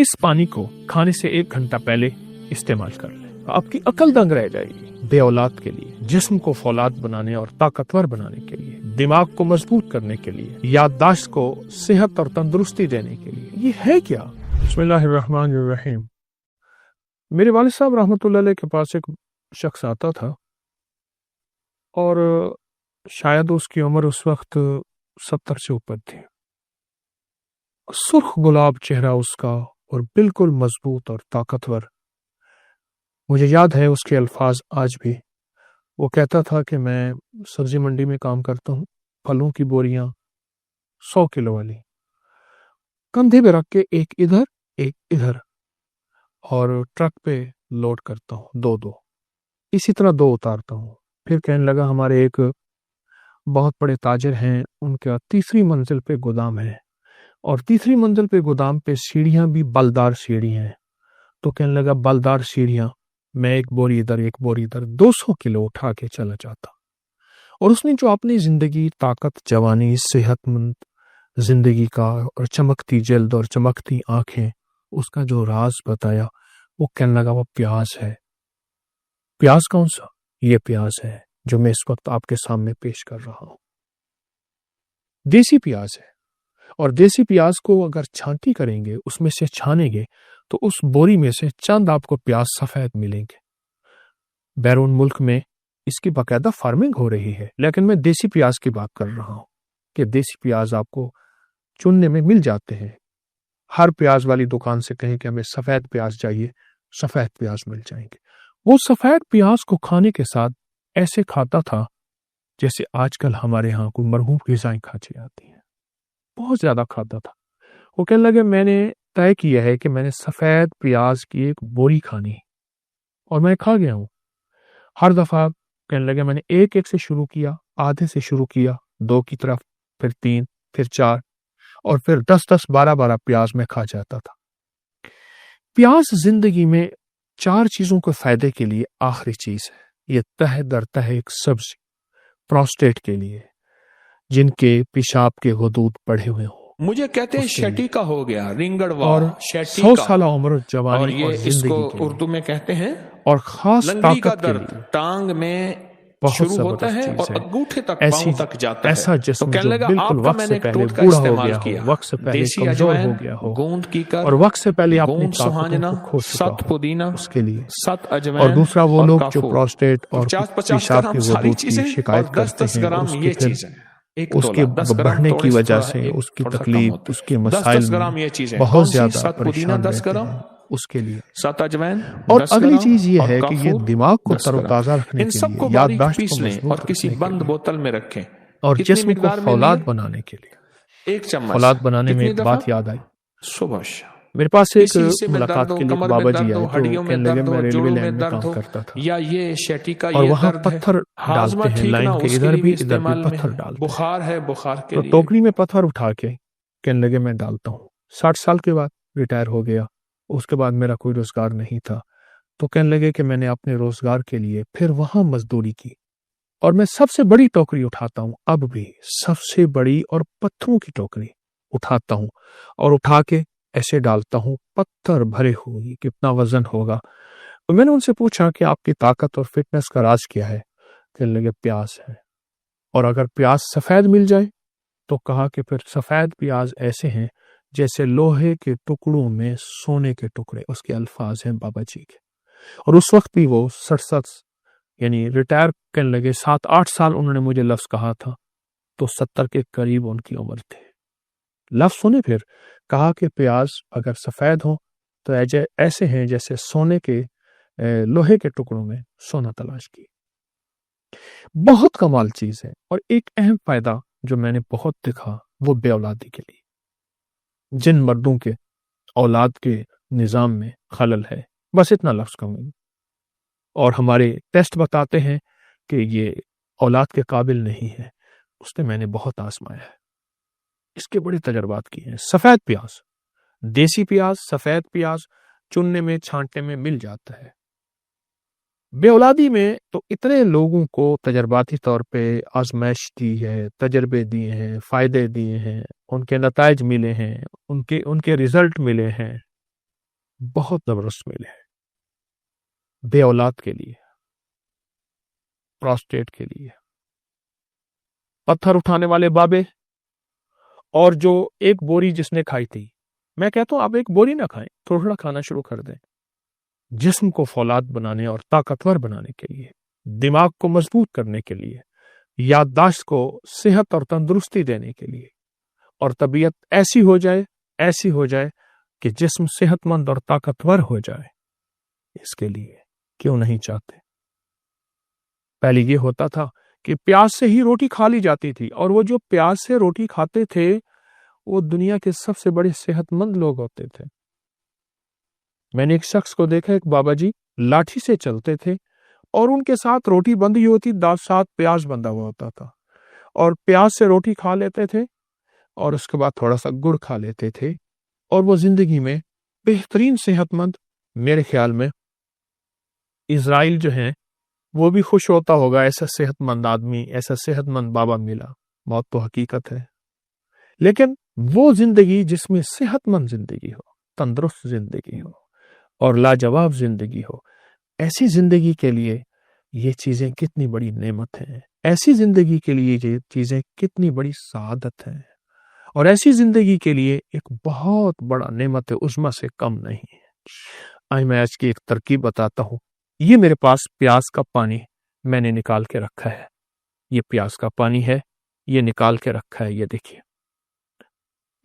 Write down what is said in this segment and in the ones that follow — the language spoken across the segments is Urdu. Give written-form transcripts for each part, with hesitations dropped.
اس پانی کو کھانے سے 1 گھنٹہ پہلے استعمال کر لیں، آپ کی عقل دنگ رہ جائے گی۔ بے اولاد کے لیے، جسم کو فولاد بنانے اور طاقتور بنانے کے لیے، دماغ کو مضبوط کرنے کے لیے، یادداشت کو صحت اور تندرستی دینے کے لیے، یہ ہے کیا؟ بسم اللہ الرحمن الرحیم۔ میرے والد صاحب رحمۃ اللہ علیہ کے پاس ایک شخص آتا تھا اور شاید اس کی عمر اس وقت 70 سے اوپر تھی۔ سرخ گلاب چہرہ اس کا اور بالکل مضبوط اور طاقتور۔ مجھے یاد ہے اس کے الفاظ آج بھی۔ وہ کہتا تھا کہ میں سبزی منڈی میں کام کرتا ہوں، پھلوں کی بوریاں 100 کلو والی کندھے پہ رکھ کے ایک ادھر اور ٹرک پہ لوڈ کرتا ہوں، 2 اسی طرح 2 اتارتا ہوں۔ پھر کہنے لگا ہمارے ایک بہت بڑے تاجر ہیں، ان کا 3ری منزل پہ گودام ہے اور 3ری منزل پہ گودام پہ سیڑھیاں بھی بلدار سیڑھی ہیں۔ تو کہنے لگا بلدار سیڑھیاں، میں ایک بوری ادھر 200 کلو اٹھا کے چلا جاتا۔ اور اس نے جو اپنی زندگی، طاقت، جوانی، صحت مند زندگی کا اور چمکتی جلد اور چمکتی آنکھیں، اس کا جو راز بتایا، وہ کہنے لگا وہ پیاز ہے۔ پیاز کون سا؟ یہ پیاز ہے جو میں اس وقت آپ کے سامنے پیش کر رہا ہوں۔ دیسی پیاز ہے، اور دیسی پیاز کو اگر چھانٹی کریں گے، اس میں سے چھانیں گے تو اس بوری میں سے چند آپ کو پیاز سفید ملیں گے۔ بیرون ملک میں اس کی باقاعدہ فارمنگ ہو رہی ہے، لیکن میں دیسی پیاز کی بات کر رہا ہوں کہ دیسی پیاز آپ کو چننے میں مل جاتے ہیں۔ ہر پیاز والی دکان سے کہیں کہ ہمیں سفید پیاز چاہیے، سفید پیاز مل جائیں گے۔ وہ سفید پیاز کو کھانے کے ساتھ ایسے کھاتا تھا جیسے آج کل ہمارے ہاں کوئی مرحوم غذائیں کھاچی جاتی ہیں، بہت زیادہ کھاتا تھا۔ وہ کہنے لگے میں نے طے کیا ہے کہ میں نے سفید پیاز کی ایک بوری کھانی اور میں کھا گیا ہوں۔ ہر دفعہ کہنے لگے میں نے ایک سے شروع کیا، آدھے سے شروع کیا، 2 کی طرف، پھر 3، پھر 4 اور پھر 10 12 پیاز میں کھا جاتا تھا۔ پیاز زندگی میں 4 چیزوں کو فائدے کے لیے آخری چیز ہے۔ یہ تہ در تہ ایک سبزی، پروسٹیٹ کے لیے، جن کے پیشاب کے غدود بڑھے ہوئے ہوں، مجھے کہتے ہیں شٹی کا ہو گیا، رنگڑوا، اور شٹی 100 کا، سالہ عمر، جوانی اور اور یہ اس زندگی کو کے لیے، اردو میں کہتے ہیں اور خاص لنگڑی کا طاقت کے درد، لیے ٹانگ میں بہت شروع ہوتا زبردست ہے چیز اور ہے۔ انگوٹھے تک، ایسی پاؤں تک جاتا ہے۔ ایسا تو جسم کہنے جو لگا بالکل آپ کا وقت میں سے نے ایک پہلے ٹوٹکا بوڑھا ہو استعمال گیا ہو، کیا، وقت سے پہلے دیسی کمزور اجوائن، ہو گیا ہو، گوند کی کر، اور وقت سے پہلے اپنی گوند طاقتوں سہانجنا، کو کھو چکا 7 ہو، پودینہ، اس کے لیے۔ 7 اور اجوائن دوسرا وہ اور لوگ جو کافور، پروسٹیٹ اور 50 پیشاب گرام کے ساری غدود کی چیزیں اور شکایت کرتے 10 ہیں، اور گرام اس یہ کی پھر چیزیں، 1 اس کے تولہ، 10 گرام بڑھنے کی توڑے سے وجہ تھوڑا سے ایک اس کی تھوڑا سا کم تکلیف، ہوتا اس کے ہے۔ مسائل 10 میں گرام یہ چیزیں بہت کون سی؟ زیادہ 7 پودینہ پریشان 10 رہتے گرام، ہیں اس کے لیے۔ 7 اجوائن اور 10 اگلی گرام چیز یہ اور ہے کہ یہ کافور دماغ کو 10 تر و گرام۔ تازہ رکھنے ان کے سب لیے، کو باریک یادداشت کو پیس لیں اور مضبوط کسی رکھنے کے بند لیے، بوتل میں رکھیں۔ اور کتنی جسم کو مقدار میں فولاد لیے؟ بنانے کے لیے۔ 1 چمچ۔ فولاد بنانے میں کتنی ایک دفعہ؟ بات یاد آئی، صبح شام۔ میرے پاس ایک کسی حصے میں درد ملاقات ہو، کے لیے ایک کمر میں بابا جی درد ہو، آئے تو ہڈیوں میں کہنے لگے درد میں ہو، ریلوے جوڑوں میں لائن میں درد کام ہو، کرتا تھا، یا یہ شیٹی کا اور یہ وہاں درد ہے، پتھر ہاضمہ ڈالتے ہیں، ٹھیک نہ لائن ہو، کے اس کے ادھر لیے بھی بھی ادھر بھی استعمال میں پتھر ہے۔ ڈالتے ہیں۔ بخار ہے، بخار کے تو لیے۔ ٹوکری میں پتھر اٹھا کے کہنے لگے میں ڈالتا ہوں۔ 60 سال کے بعد ریٹائر ہو گیا، اس کے بعد میرا کوئی روزگار نہیں تھا، تو کہنے لگے کہ میں نے اپنے روزگار کے لیے پھر وہاں مزدوری کی، اور میں سب سے بڑی ٹوکری اٹھاتا ہوں، اب بھی سب سے بڑی اور پتھروں کی ٹوکری اٹھاتا ہوں اور اٹھا کے ایسے ڈالتا ہوں، پتھر بھرے ہوئے، کتنا وزن ہوگا۔ تو میں نے ان سے پوچھا کہ آپ کی طاقت اور فٹنس کا راز کیا ہے؟ کہنے لگے پیاز ہے، اور اگر پیاز سفید مل جائے تو کہا کہ پھر سفید پیاز ایسے ہیں جیسے لوہے کے ٹکڑوں میں سونے کے ٹکڑے، اس کے الفاظ ہیں بابا جی کے۔ اور اس وقت بھی وہ 67 یعنی ریٹائر کرنے لگے، 7-8 سال انہوں نے مجھے لفظ کہا تھا، تو 70 کے قریب ان کی عمر تھے۔ لفظ سنے پھر کہا کہ پیاز اگر سفید ہو تو ایسے ہیں جیسے سونے کے لوہے کے ٹکڑوں میں سونا تلاش کی۔ بہت کمال چیز ہے۔ اور ایک اہم فائدہ جو میں نے بہت دیکھا وہ بے اولادی کے لیے، جن مردوں کے اولاد کے نظام میں خلل ہے، بس اتنا لفظ کہوں گا، اور ہمارے ٹیسٹ بتاتے ہیں کہ یہ اولاد کے قابل نہیں ہے، اس نے میں نے بہت آزمایا ہے، اس کے بڑے تجربات کیے ہیں۔ سفید پیاز، دیسی پیاز، سفید پیاز چننے میں، چھانٹنے میں مل جاتا ہے۔ بے اولادی میں تو اتنے لوگوں کو تجرباتی طور پہ آزمائش دی ہے، تجربے دیے ہیں، فائدے دیے ہیں، ان کے نتائج ملے ہیں، ان کے رزلٹ ملے ہیں، بہت زبردست میل ہے بے اولاد کے لیے، پراسٹیٹ کے لیے، پتھر اٹھانے والے بابے، اور جو ایک بوری جس نے کھائی تھی، میں کہتا ہوں آپ ایک بوری نہ کھائیں، تھوڑا تھوڑا کھانا شروع کر دیں، جسم کو فولاد بنانے اور طاقتور بنانے کے لیے، دماغ کو مضبوط کرنے کے لیے، یادداشت کو صحت اور تندرستی دینے کے لیے، اور طبیعت ایسی ہو جائے کہ جسم صحت مند اور طاقتور ہو جائے، اس کے لیے کیوں نہیں چاہتے؟ پہلے یہ ہوتا تھا کہ پیاز سے ہی روٹی کھا لی جاتی تھی، اور وہ جو پیاز سے روٹی کھاتے تھے وہ دنیا کے سب سے بڑے صحت مند لوگ ہوتے تھے۔ میں نے ایک شخص کو دیکھا، ایک بابا جی لاٹھی سے چلتے تھے اور ان کے ساتھ روٹی بندھی ہوتی، ساتھ پیاز بندھا ہوا ہوتا تھا، اور پیاز سے روٹی کھا لیتے تھے اور اس کے بعد تھوڑا سا گڑ کھا لیتے تھے، اور وہ زندگی میں بہترین صحت مند۔ میرے خیال میں اسرائیل جو ہیں وہ بھی خوش ہوتا ہوگا، ایسا صحت مند آدمی، ایسا صحت مند بابا ملا۔ موت تو حقیقت ہے، لیکن وہ زندگی جس میں صحت مند زندگی ہو، تندرست زندگی ہو اور لاجواب زندگی ہو، ایسی زندگی کے لیے یہ چیزیں کتنی بڑی نعمت ہیں، ایسی زندگی کے لیے یہ چیزیں کتنی بڑی سعادت ہیں، اور ایسی زندگی کے لیے ایک بہت بڑا نعمت عظمیٰ سے کم نہیں ہے۔ آئے میں آج کی ایک ترکیب بتاتا ہوں۔ یہ میرے پاس پیاز کا پانی میں نے نکال کے رکھا ہے، یہ پیاز کا پانی ہے، یہ نکال کے رکھا ہے، یہ دیکھیے،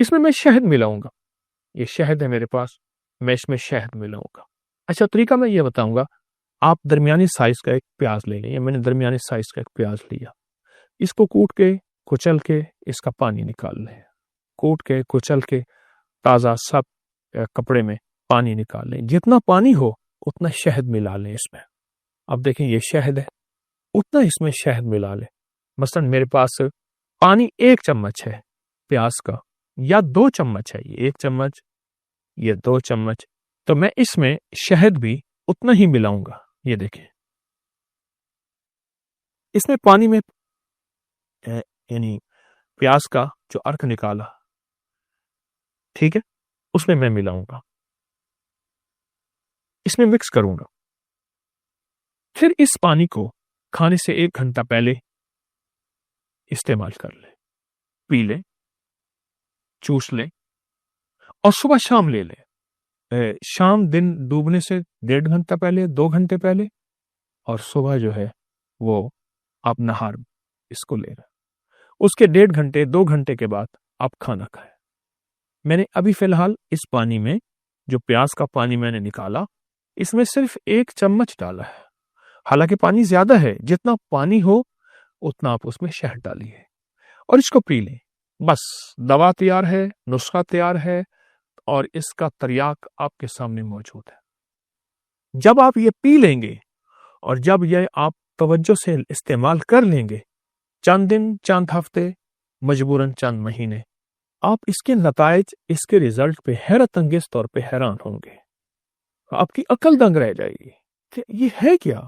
اس میں شہد ملاؤں گا، یہ شہد ہے میرے پاس، میں اس میں شہد ملاؤں گا۔ اچھا طریقہ میں یہ بتاؤں گا، آپ درمیانی سائز کا ایک پیاز لے لیں، یا میں نے درمیانی سائز کا ایک پیاز لیا، اس کو کوٹ کے کچل کے اس کا پانی نکال لیں، کوٹ کے کچل کے تازہ سب کپڑے میں پانی نکال لیں، جتنا پانی ہو اتنا شہد ملا لیں اس میں۔ اب دیکھیں یہ شہد ہے، اتنا اس میں شہد ملا لیں۔ مثلا میرے پاس پانی 1 چمچ ہے پیاز کا، یا 2 چمچ ہے، یہ 1 چمچ، یہ 2 چمچ، تو میں اس میں شہد بھی اتنا ہی ملاؤں گا۔ یہ دیکھیں، اس میں پانی میں یعنی پیاز کا جو ارک نکالا، ٹھیک ہے، اس میں ملاؤں گا، اس میں مکس کروں گا۔ پھر اس پانی کو کھانے سے 1 گھنٹہ پہلے استعمال کر لیں، پی لیں، چوس لیں، اور صبح شام لے لیں۔ شام دن ڈوبنے سے 1.5 گھنٹہ پہلے، 2 گھنٹے پہلے، اور صبح جو ہے وہ آپ نہار اس کو لے رہے، اس کے 1.5 گھنٹے 2 گھنٹے کے بعد آپ کھانا کھائیں۔ میں نے ابھی فی الحال اس پانی میں، جو پیاز کا پانی میں نے نکالا، اس میں صرف 1 چمچ ڈالا ہے، حالانکہ پانی زیادہ ہے، جتنا پانی ہو اتنا آپ اس میں شہد ڈالیے اور اس کو پی لیں۔ بس دوا تیار ہے، نسخہ تیار ہے، اور اس کا تریاق آپ کے سامنے موجود ہے۔ جب آپ یہ پی لیں گے اور جب یہ آپ توجہ سے استعمال کر لیں گے، چند دن، چند ہفتے، مجبوراً چند مہینے، آپ اس کے نتائج، اس کے ریزلٹ پہ حیرت انگیز طور پہ حیران ہوں گے۔ آپ کی عقل دنگ رہ جائے گی کہ یہ ہے کیا؟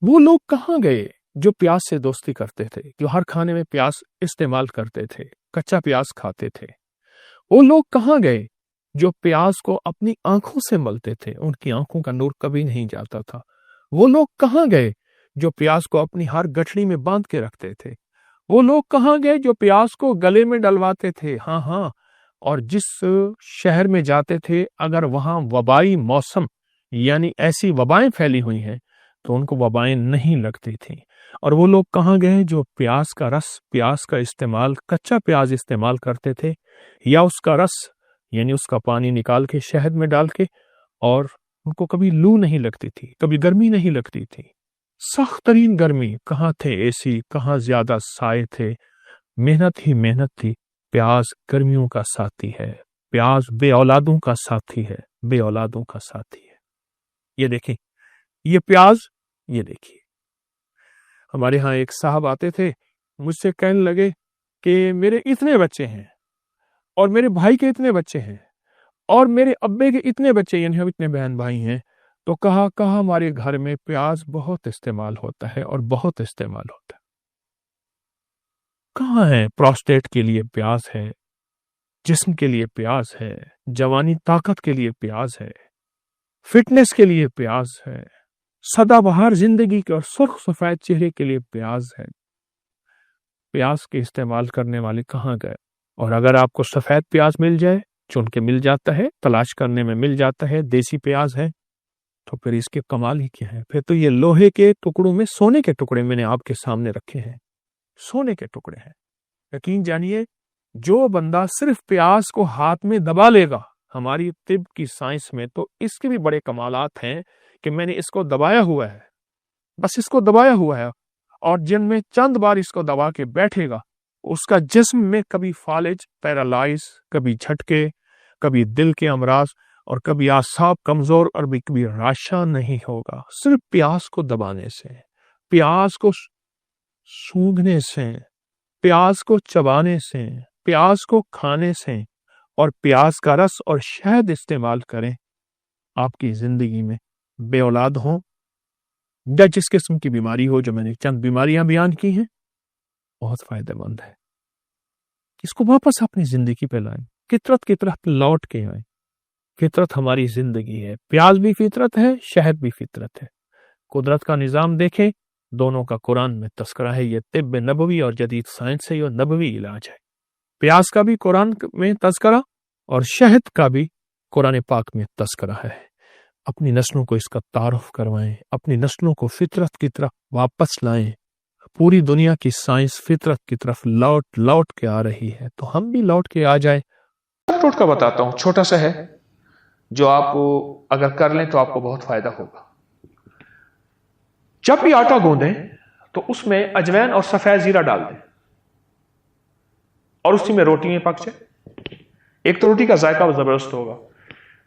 وہ لوگ کہاں گئے جو پیاز سے دوستی کرتے تھے، جو ہر کھانے میں پیاز استعمال کرتے تھے، کچا پیاز کھاتے تھے؟ وہ لوگ کہاں گئے جو پیاز کو اپنی آنکھوں سے ملتے تھے، ان کی آنکھوں کا نور کبھی نہیں جاتا تھا؟ وہ لوگ کہاں گئے جو پیاز کو اپنی ہر گٹھڑی میں باندھ کے رکھتے تھے؟ وہ لوگ کہاں گئے جو پیاز کو گلے میں ڈلواتے تھے؟ ہاں، اور جس شہر میں جاتے تھے اگر وہاں وبائی موسم یعنی ایسی وبائیں پھیلی ہوئی ہیں تو ان کو وبائیں نہیں لگتی تھیں۔ اور وہ لوگ کہاں گئے جو پیاز کا رس، پیاز کا استعمال، کچا پیاز استعمال کرتے تھے، یا اس کا رس یعنی اس کا پانی نکال کے شہد میں ڈال کے، اور ان کو کبھی لو نہیں لگتی تھی، کبھی گرمی نہیں لگتی تھی۔ سخت ترین گرمی، کہاں تھے اے سی، کہاں زیادہ سائے تھے، محنت ہی محنت تھی۔ پیاز گرمیوں کا ساتھی ہے، پیاز بے اولادوں کا ساتھی ہے، بے اولادوں کا ساتھی ہے۔ یہ دیکھیں، یہ پیاز، یہ دیکھیے، ہمارے ہاں ایک صاحب آتے تھے، مجھ سے کہنے لگے کہ میرے اتنے بچے ہیں، اور میرے بھائی کے اتنے بچے ہیں، اور میرے ابے کے اتنے بچے، یعنی ہم اتنے بہن بھائی ہیں، تو کہا ہمارے گھر میں پیاز بہت استعمال ہوتا ہے، اور بہت استعمال ہوتا ہے۔ کہاں ہے پروسٹیٹ کے لیے پیاز ہے، جسم کے لیے پیاز ہے، جوانی طاقت کے لیے پیاز ہے، فٹنس کے لیے پیاز ہے، سدا بہار زندگی کے اور سرخ سفید چہرے کے لیے پیاز ہے۔ پیاز کے استعمال کرنے والے کہاں گئے؟ اور اگر آپ کو سفید پیاز مل جائے، چن کے مل جاتا ہے، تلاش کرنے میں مل جاتا ہے، دیسی پیاز ہے، تو پھر اس کے کمال ہی کیا ہے؟ پھر تو یہ لوہے کے ٹکڑوں میں سونے کے ٹکڑے میں نے آپ کے سامنے رکھے ہیں، سونے کے ٹکڑے ہیں۔ یقین جانیے، جو بندہ صرف پیاز کو ہاتھ میں دبا لے گا، ہماری طب کی سائنس میں تو اس کے بھی بڑے کمالات ہیں کہ میں نے اس کو دبایا ہوا ہے، بس اس کو دبایا ہوا ہے، اور جن میں چند بار اس کو دبا کے بیٹھے گا، اس کا جسم میں کبھی فالج، پیرالائز، کبھی جھٹکے، کبھی دل کے امراض، اور کبھی اعصاب کمزور، اور کبھی راشا نہیں ہوگا، صرف پیاز کو دبانے سے، پیاز کو سونگھنے سے، پیاز کو چبانے سے، پیاز کو کھانے سے، اور پیاز کا رس اور شہد استعمال کریں۔ آپ کی زندگی میں بے اولاد ہوں یا جس قسم کی بیماری ہو، جو میں نے چند بیماریاں بیان کی ہیں، بہت فائدہ مند ہے۔ اس کو واپس اپنی زندگی پہ لائیں، فطرت کی طرف لوٹ کے آئیں۔ فطرت ہماری زندگی ہے، پیاز بھی فطرت ہے، شہد بھی فطرت ہے۔ قدرت کا نظام دیکھیں، دونوں کا قرآن میں تذکرہ ہے۔ یہ طب نبوی اور جدید سائنس سے یہ نبوی علاج ہے۔ پیاز کا بھی قرآن میں تذکرہ اور شہد کا بھی قرآن پاک میں تذکرہ ہے۔ اپنی نسلوں کو اس کا تعارف کروائیں، اپنی نسلوں کو فطرت کی طرف واپس لائیں۔ پوری دنیا کی سائنس فطرت کی طرف لوٹ لوٹ کے آ رہی ہے، تو ہم بھی لوٹ کے آ جائیں۔ ٹوٹ کا بتاتا ہوں، چھوٹا سا ہے، جو آپ اگر کر لیں تو آپ کو بہت فائدہ ہوگا۔ جب بھی آٹا گوندیں تو اس میں اجوائن اور سفید زیرہ ڈال دیں، اور اسی میں روٹی میں پک جائے۔ ایک تو روٹی کا ذائقہ زبردست ہوگا،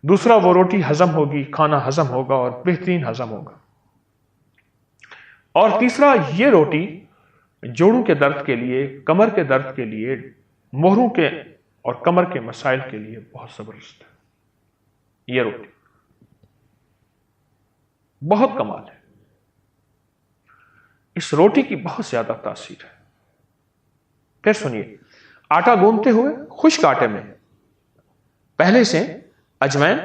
دوسرا وہ روٹی ہضم ہوگی، کھانا ہضم ہوگا اور بہترین ہضم ہوگا، اور تیسرا یہ روٹی جوڑوں کے درد کے لیے، کمر کے درد کے لیے، موہروں کے اور کمر کے مسائل کے لیے بہت زبردست ہے۔ یہ روٹی بہت کمال ہے، اس روٹی کی بہت زیادہ تاثیر ہے۔ پھر سنیے، آٹا گوندتے ہوئے خشک آٹے میں پہلے سے اجوائن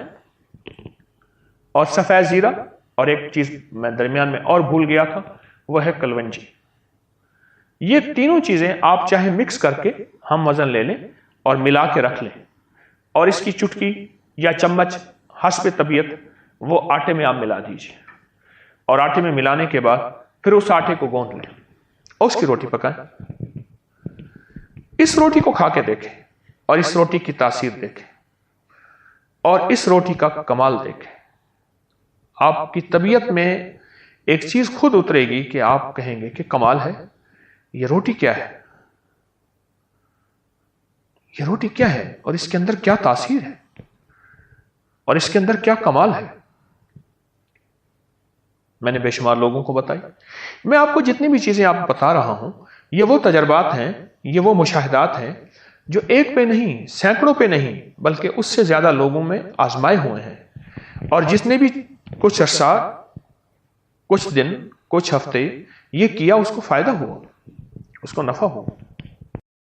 اور سفید زیرہ، اور ایک چیز میں درمیان میں اور بھول گیا تھا، وہ ہے کلونجی۔ یہ تینوں چیزیں آپ چاہے مکس کر کے ہم وزن لے لیں اور ملا کے رکھ لیں، اور اس کی چٹکی یا چمچ حسب طبیعت وہ آٹے میں آپ ملا دیجیے، اور آٹے میں ملانے کے بعد پھر اس آٹے کو گوندھ لیں اور اس کی روٹی پکائیں۔ اس روٹی کو کھا کے دیکھیں، اور اس روٹی کی تاثیر دیکھیں، اور اس روٹی کا کمال دیکھیں۔ آپ کی طبیعت میں ایک چیز خود اترے گی کہ آپ کہیں گے کہ کمال ہے، یہ روٹی کیا ہے، یہ روٹی کیا ہے، اور اس کے اندر کیا تاثیر ہے، اور اس کے اندر کیا کمال ہے۔ میں نے بے شمار لوگوں کو بتائی۔ میں آپ کو جتنی بھی چیزیں آپ بتا رہا ہوں، یہ وہ تجربات ہیں، یہ وہ مشاہدات ہیں جو ایک پہ نہیں، سینکڑوں پہ نہیں، بلکہ اس سے زیادہ لوگوں میں آزمائے ہوئے ہیں، اور جس نے بھی کچھ عرصہ، کچھ دن، کچھ ہفتے یہ کیا، اس کو فائدہ ہوا، اس کو نفع ہوا۔